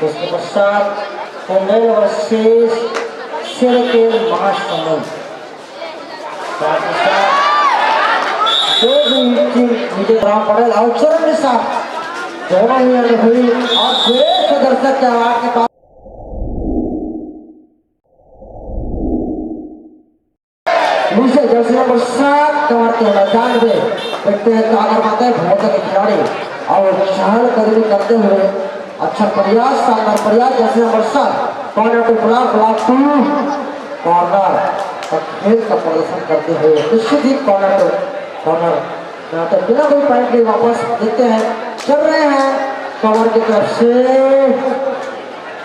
उसके पश्चात कुंडल वर्सेस सिरकेल महासमुंद। साथ ही साथ विजय राम पटेल और चरण के साथ दोनों ही अनुभवी और श्रेष्ठ दर्शक के आवाज के पास नीचे जर्सी नंबर 7 कमर के मैदान में बैठते हैं कागर माता भोटा के खिलाड़ी और चहल कदमी करते हुए अच्छा प्रयास, शानदार प्रयास। Jersey number 7 corner to block 2 corner और खेल का प्रदर्शन करते हुए निश्चित ही कॉर्नर टू कॉर्नर तो बिना कोई पॉइंट के वापस देखते हैं चल रहे हैं कवर की तरफ से।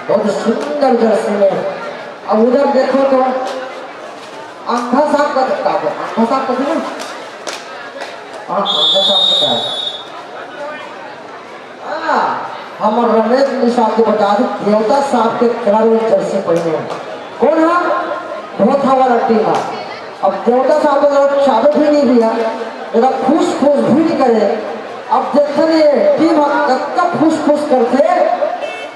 बहुत सुंदर जर्सी में अब उधर देखो तो अंधा साहब का दिखता है, अंधा साहब का ना, हाँ अंधा साहब का है। हमारे रमेश निशाद के बता दें देवता साहब के खिलाड़ी जर्सी पहने हैं। कौन है? बहुत हमारा टीम है। अब देवता साहब को चाबी भी नहीं दिया, जरा फूस फूस भी नहीं करे। अब देखते हैं टीम कब फूस फूस करते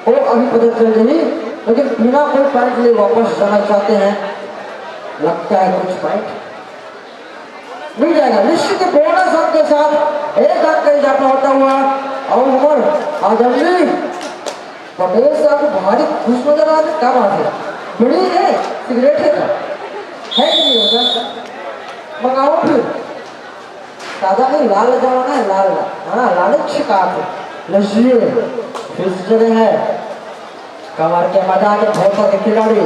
वो अभी पता चल जाएगी, लेकिन बिना कोई पॉइंट लिए वापस जाना चाहते हैं। लगता है कुछ पॉइंट मिल जाएगा निश्चित ही बोनस अंक के साथ एक अंक का इजाफा होता हुआ। और उमर आजमली पटेल साहब को भारी खुश नजर आ रहे, क्या बात है? बड़ी है सिगरेट है का है कि नहीं होगा? मंगाओ फिर दादा नहीं लाल जमाना है, लाल हाँ लाल शिकार लजिए फिर जगह है कमर के मैदान में भोटा के खिलाड़ी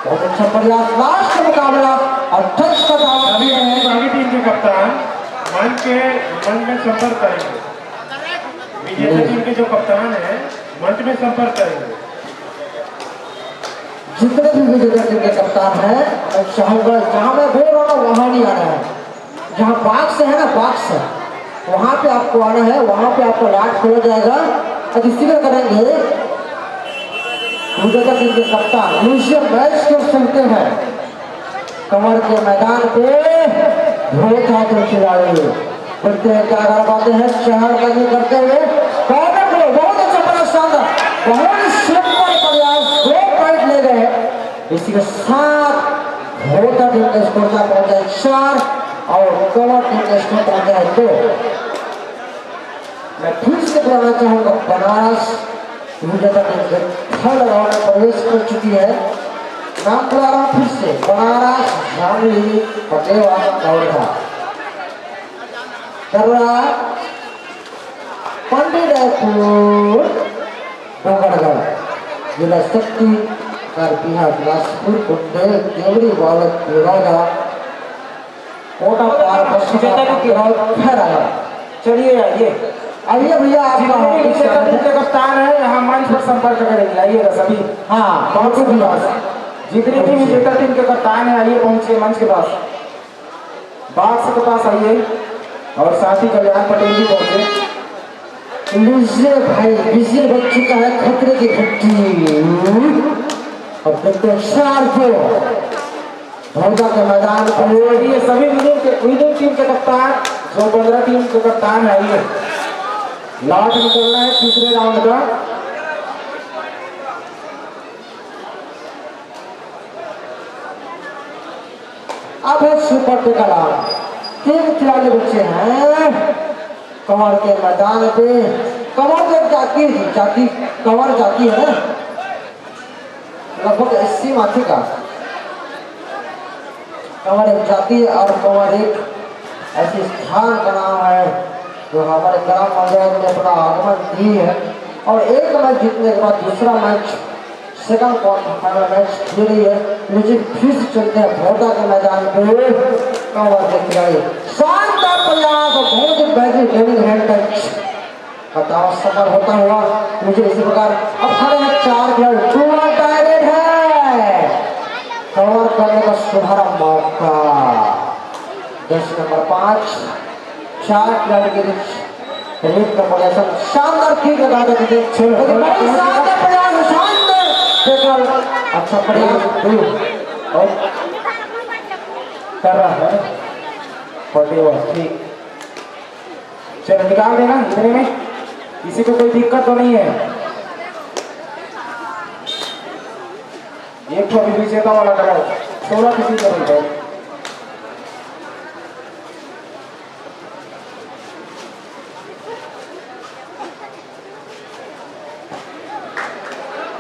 बहुत अच्छा प्रयास। लास्ट मुकाबला और टच का दावा अभी आगे टीम के कप्तान मंच में संपर्क करेंगे। विजेता टीम के जो कप्तान है मंच में संपर्क करेंगे। जितने भी विजेता टीम के कप्तान है मैं चाहूंगा जहां मैं बोल रहा हूँ वहां नहीं आना है। जहां बॉक्स है ना, बॉक्स है वहां पे आपको आना है, वहां पे आपको लाट खोला जाएगा। अब इसी में करेंगे विजेता टीम के कप्तान म्यूजियम मैच को सुनते हैं कमर के मैदान पे भोटा के खिलाड़ी बढ़ते हैं क्या कर पाते हैं चहल कदमी करते हुए कॉर्नर को बहुत अच्छा प्रयास, शानदार बहुत सुंदर प्रयास, 2 पॉइंट ले गए। इसी के साथ भोटा टीम का स्कोर क्या पहुंचा है 4 और कमर टीम का स्कोर पहुंचा है 2। मैं फिर से बताना चाहूंगा बनारस विजेता टीम थर्ड राउंड में प्रवेश कर चुकी है। नाम बुला रहा हूं फिर से बनारस झामली पटेवा गौड़ा करवा पंडितपुर डोंगरगढ़ जिला शक्ति बिहार बिलासपुर कुंडल देवरी बालक बिरौदा कोटा पार फिर आया। चलिए आइए आइए भैया आपका कप्तान है यहाँ मंच पर संपर्क करेंगे। आइएगा सभी। हाँ पहुंचे भी जितने भी विजेता टीम के कप्तान है आइए पहुंचे मंच के पास, बाक्स के पास आइए और साथ ही कल्याण पटेल जी पहुंचे। लीजिए भाई विजिल बच चुका है खतरे की घंटी। अब देखते हैं 4 को भोटा के मैदान पर ये सभी विनिंग टीम के कप्तान जो 15 टीम के कप्तान है आइए लॉट निकलना है तीसरे राउंड का। अब है सुपर टेकला 3 खिलाड़ी बच्चे हैं कमर के मैदान पे। कमर तो जाती कमर जाती है ना लगभग 80 माथी का कमर एक जाति और कमर एक ऐसे स्थान का नाम है जो हमारे ग्राम पंचायत में अपना आगमन दी है। और एक मैच जीतने के बाद दूसरा match second quarter final match खेली है। लेकिन फिर से चलते हैं भोटा के मैदान पे कमर के खिलाड़ी शानदार प्रयास और बहुत ही बेहतरीन हैंड टच का दावा सफल होता हुआ मुझे इसी प्रकार अब खड़े हैं 4 खिलाड़ी पूरा टाइट है कवर करने का सुनहरा मौका। 10 नंबर 5 4 खिलाड़ी के बीच रेड का प्रदर्शन शानदार किक लगा कर शानदार प्रयास, शानदार अच्छा प्रयास और कर रहा है पटेवा। ठीक चलो निकाल देना इतने में, किसी को कोई दिक्कत तो नहीं है। एक तो अभी विजेता वाला करा 16 किसी का बनता है।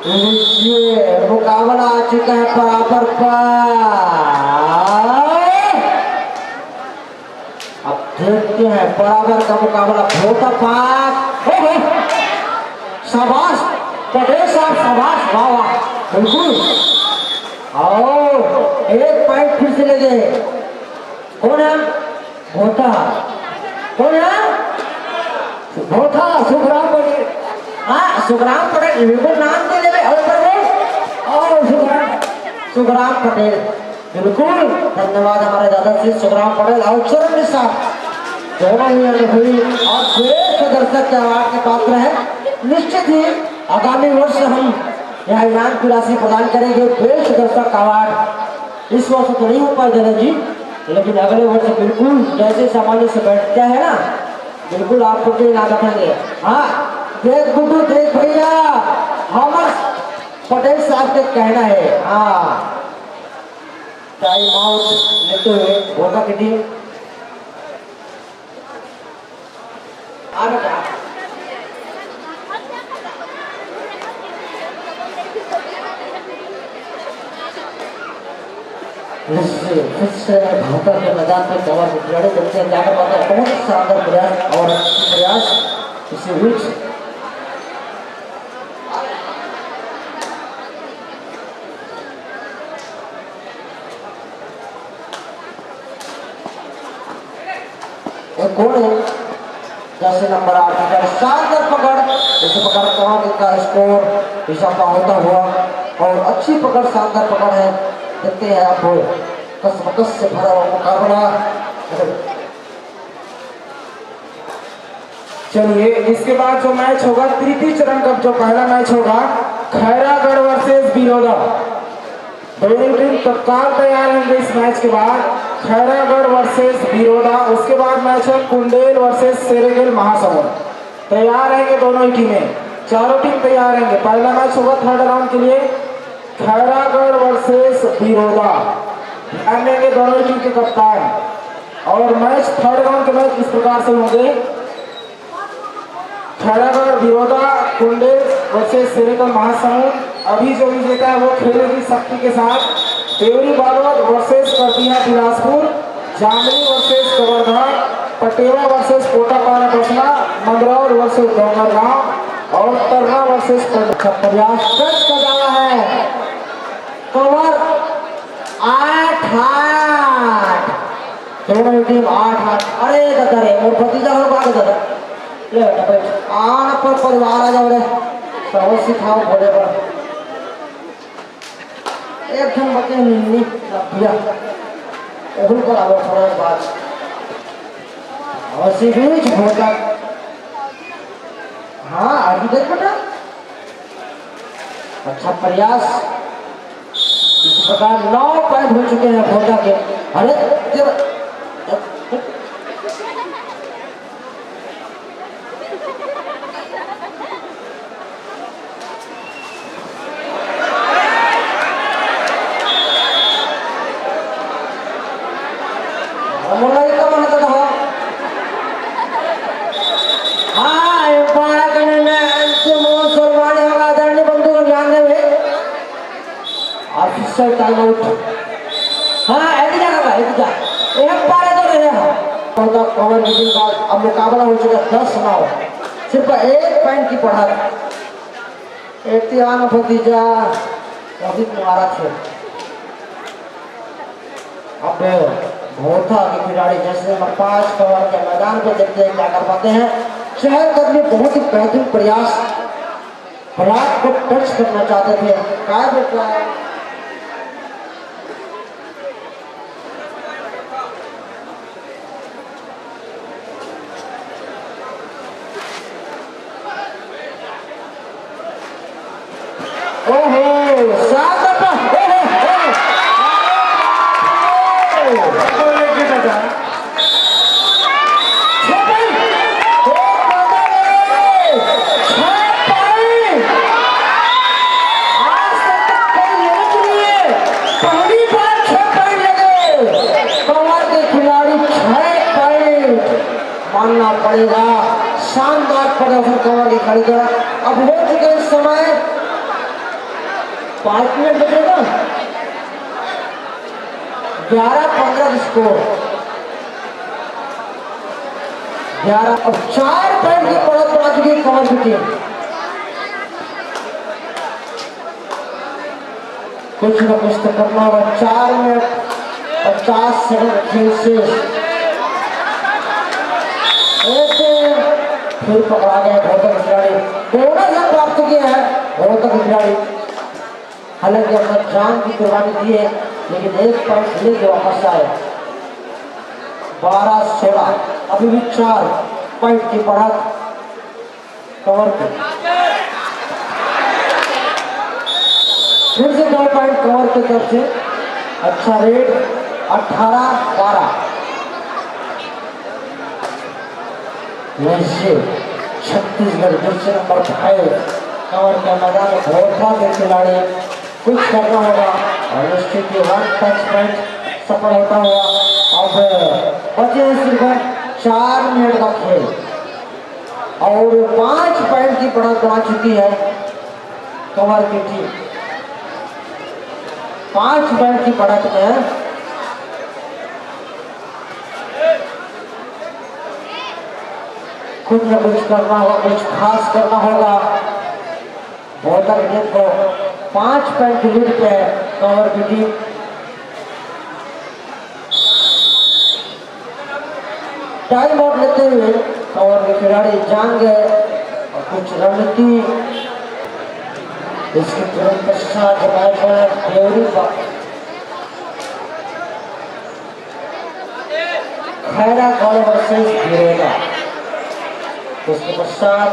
ये मुकाबला आ चुका है बराबर पर। अब देखते हैं बराबर का मुकाबला होता पाक। शाबाश पटेल साहब, शाबाश, वाह वाह, बिल्कुल। आओ एक पॉइंट फिर से ले गए। कौन है? भोथा। कौन है? भोथा, सुखराम पटेल। हाँ, सुखराम पटेल, बिल्कुल नाम दे ले और सुखराम पटेल, बिल्कुल। धन्यवाद हमारे दादा श्री सुखराम पटेल और चरण निशा, दोनों ही अनुभवी और श्रेष्ठ दर्शक के अवार्ड के पात्र हैं। निश्चित ही आगामी वर्ष हम यह इनाम की राशि प्रदान करेंगे, श्रेष्ठ दर्शक अवार्ड। इस वर्ष तो नहीं हो पाए दादा जी, लेकिन अगले वर्ष बिल्कुल जैसे सामान्य से बैठता है ना, बिल्कुल आपको भी इनाम रखेंगे। हाँ देख गुड्डू, देख भैया, हमर पटेल साहब के कहना है। हाँ टाइम आउट लेते हुए भोटा की टीम आ बेटा। फिर से भोटा के मैदान में कवर खिलाड़ी बनते हैं, जाकर पाते हैं। बहुत शानदार प्रयास और अच्छी प्रयास इसी बीच कौन है? जैसे नंबर 8 शानदार पकड़, इसे पकड़ कहाँ का स्कोर इशाफा होता हुआ और अच्छी पकड़, शानदार पकड़ है। देखते हैं आप कस से भरा हुआ मुकाबला। चलिए इसके बाद जो मैच होगा तृतीय चरण का जो पहला मैच होगा खैरागढ़ वर्सेस बिरोदा। दोनों टीम तत्काल तैयार होंगे इस मैच के बाद। खैरागढ़ वर्सेस बिरोदा, उसके बाद मैच है कुंडेल वर्सेस सेरेगल महासमुंद। तैयार रहेंगे दोनों ही टीमें, चारों टीम तैयार रहेंगे। पहला मैच होगा थर्ड राउंड के लिए खैरागढ़ वर्सेस बिरोदा। ध्यान देंगे दोनों ही टीम के कप्तान। और मैच थर्ड राउंड के मैच इस प्रकार से होंगे खैरागढ़ बिरोदा, कुंडेल वर्सेस सेरेगल महासमुंद। अभी जो विजेता है वो खेलेगी शक्ति के साथ। देवरी बालोद वर्सेस कटिया बिलासपुर, जामनी वर्सेस कवर्धा, पटेवा वर्सेस कोटापारा बसना, मंदरौर वर्सेस डोंगरगांव और तरना वर्सेस प्रयास टच का डाला है। कवर 8-8, दोनों ही टीम 8-8। अरे दादा रे, और भतीजा हो बाग दादा ले बेटा बैठ। आन पर परिवार आ जाओ रे, सब सिखाओ भोले पर। एक जन बचे निन्नी भैया ओहल पर आवो थोड़ा बात और सी बीच भोटा। हाँ आगे देख बेटा, अच्छा प्रयास। इस प्रकार 9 पॉइंट हो चुके हैं भोटा के। अरे टाइम आउट। हाँ ऐसी जगह का ऐसी जगह एक पारे तो रहे हैं। कवर मीटिंग का अब मुकाबला हो चुका 10-9, सिर्फ एक पॉइंट की बढ़त। एहतियान भतीजा अधिक मुबारक है। अब भोथा के खिलाड़ी जैसे नंबर 5 कवर के मैदान पे देखते हैं क्या कर पाते हैं। चहलकदमी बहुत ही बेहतरीन प्रयास, ब्लॉक को टच करना चाहते थे, काय बेटा पड़ेगा। शानदार प्रदर्शन कवर के खिलाड़ी का। अब हो चुके इस समय 5 मिनट बचेगा, 11-15 स्कोर, 11 और 4 पॉइंट की बढ़त बना चुकी है कवर की टीम। कुछ न कुछ तो करना होगा। 4 मिनट 50 सेकंड खेल शेष। फिर पकड़ा गया भौतक खिलाड़ी, बोनस रन प्राप्त किया है भौतक खिलाड़ी। हालांकि अपना जान की कुर्बानी दी है, लेकिन 1 पॉइंट लेके वापस आए। 12-16, अभी भी 4 पॉइंट की बढ़त कवर पे। फिर से 2 पॉइंट कवर के तरफ से। अच्छा रेट 18-12। वैसे छत्तीसगढ़ दूसरे नंबर 5 कवर के मैदान में भोथा के खिलाड़ी कुछ करना होगा और निश्चित ही 1 टच पॉइंट सफल होता हुआ। अब बचे सिर्फ 4 मिनट का खेल और 5 पॉइंट की बढ़त बना चुकी है कवर की टीम। 5 पॉइंट की बढ़त में कुछ न कुछ करना होगा, कुछ खास करना होगा। भौतक टीम को 5 पॉइंट लीड पे कवर की टीम। टाइम आउट लेते हुए कवर के खिलाड़ी जान गए और कुछ रणनीति इसके तुरंत पश्चात मैच में देवरी खैरागढ़ वर्सेस बिरोदा, उसके पश्चात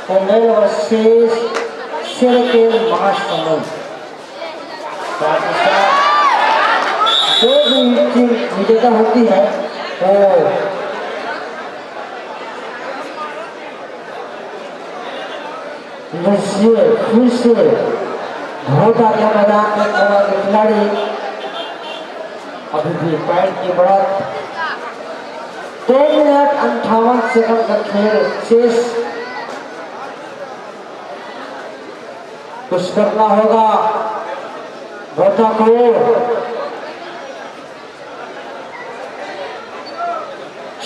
पुनेर वर्सेस सिरकेल महासमुंद। साथ ही साथ जो भी टीम विजेता होती है वो फिर से भोटा के मैदान में कवर के खिलाड़ी। अभी भी पॉइंट की बढ़त 2 मिनट 58 सेकंड का खेल शेष। कुछ करना होगा भोटा को।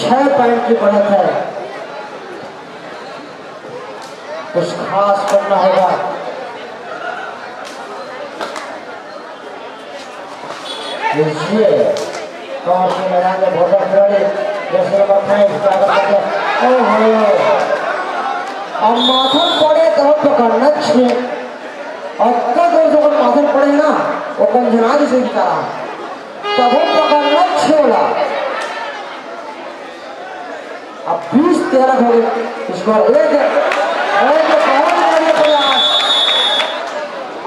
6 पॉइंट की बढ़त है, कुछ खास करना होगा। कौन के मैदान में भोटा खिलाड़ी जैसे नंबर 5 और माथन पड़े तो पकड़ना चाहिए और कब जो माथन पड़े ना वो कंजनाज से निकाला तब पकड़ना छेड़ा। अब 20-13 हो गए इसको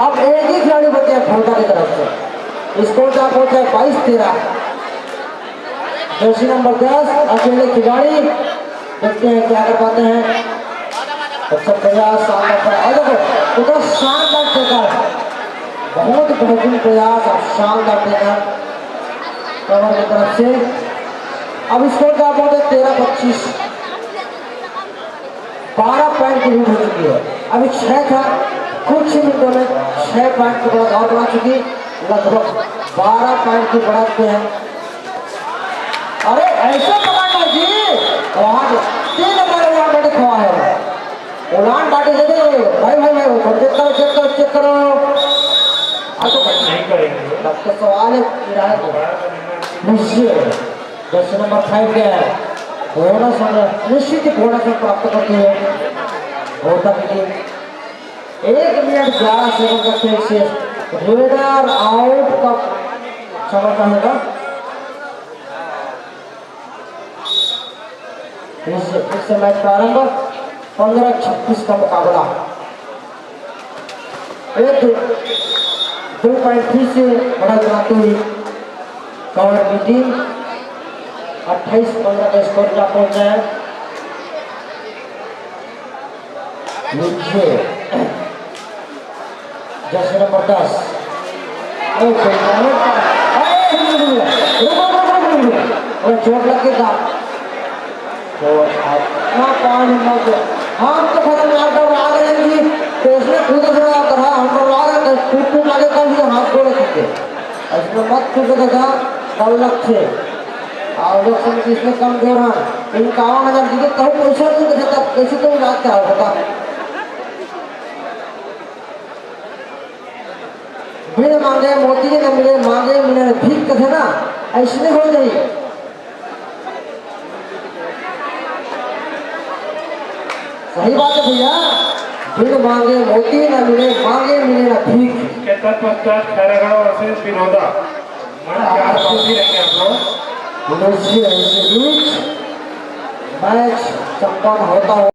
अब एक ही खिलाड़ी बचे हैं भोटा की तरफ से। स्कोर क्या पहुंचा 22-13। जर्सी नंबर 10 अकेले खिलाड़ी, देखते हैं क्या कर पाते हैं। अच्छा प्रयास शानदार, उधर शानदार टेकर, बहुत बेहतरीन प्रयास और शानदार टेकर कवर की तरफ से। अब स्कोर क्या पहुंचे 13-25। 12 पॉइंट की लीड हो चुकी है। अभी 6 था, कुछ ही मिनटों में 6 पॉइंट की बढ़त और बना चुकी, लगभग 12 पॉइंट की बढ़त पे है। अरे ऐसे पकड़ना जी, वहां 3 नंबर उड़ान बाटी खवा है, उड़ान बाटी दे दे भाई भाई भाई चेक करो चेक करो चेक करो। अब तो नहीं करेंगे, तब तो सवाल है किराए को निश्चित 10 नंबर 5 के बोनस निश्चित बोनस प्राप्त करती है भोटा की टीम। 1 मिनट 11 सेकंड का खेल शेष। रेडर आउट का समय का होगा। फिर से मैच प्रारंभ। 15-26 का मुकाबला। 2 पॉइंट फिर से बढ़त बनाती हुई कवर की टीम। 28-15 का स्कोर क्या पहुंचा है। जैसे नंबर 10 चोट लगेगा तो ना पानी मत हम तो खतरनाक डर आ गए जी तो इसने खुद से कहा हम तो आ गए टूट लागे कल से हाथ जोड़े थे इसने मत खुद देखा कल लग थे और लोग सब इसमें कम दे रहा इन 51,000 दी तो कहूँ पैसा नहीं देता तब कैसे तो इलाज क्या होगा बिन मांगे मोती न मिले मांगे मिले न भीख कथे ना ऐसने हो जाए सही बात है भैया बिन मांगे मोती न मिले मांगे मिले न भीख के तत्पश्चात खैरागढ़ वर्सेस विनोदा रहेंगे आप लोग मैच संपन्न होता है